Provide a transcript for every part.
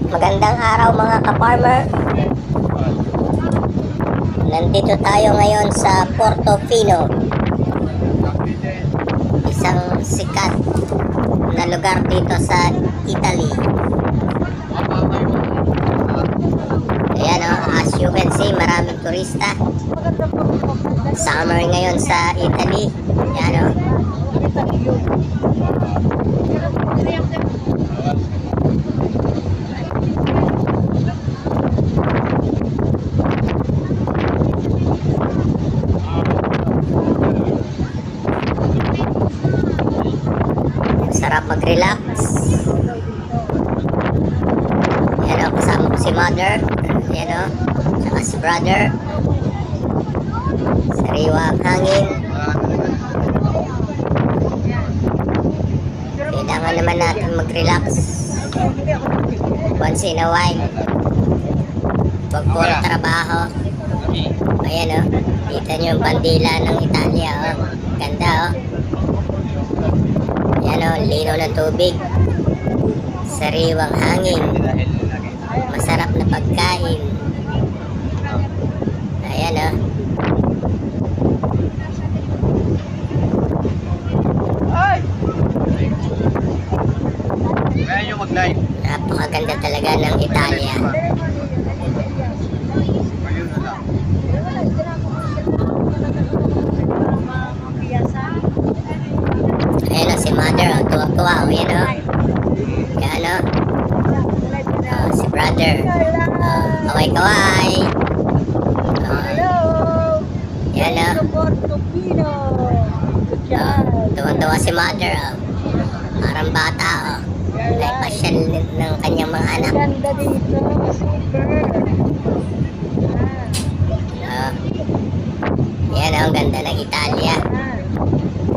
Magandang araw mga ka-farmer. Nandito tayo ngayon sa Portofino, isang sikat na lugar dito sa Italy. Ayan o, as you can see, maraming turista. Summer ngayon sa Italy. Ayan o. Sarap mag-relax. Ayan o, kasama ko si mother. Ayan o, saka si brother. Sariwa ang hangin. Kailangan naman natin mag-relax once in a while. Huwag puro trabaho. Ayan o, kita nyo yung bandila ng Italia o. Ganda o. Ayan o, lino ng tubig. Sariwang hangin. Masarap na pagkain. Ayan o. Napakaganda talaga ng Italia. Ayan o, si mother o, tuwa-tuwa o. Ayan o. Ayan o. Si brother. Kaway-kaway. Ayan o. Tuwa-tuwa si mother o. Parang bata o. Ay pasyal ng kanyang mga anak. Ganda dito, super. Yan ang ganda ng Italia.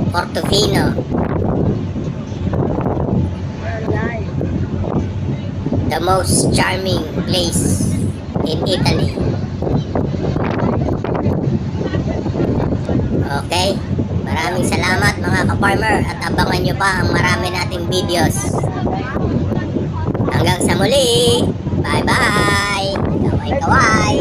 Portofino. The most charming place in Italy. Okay? Maraming salamat mga ka-farmer at abangan nyo pa ang marami nating videos. Hanggang sa muli. Bye-bye. Kaway-kaway.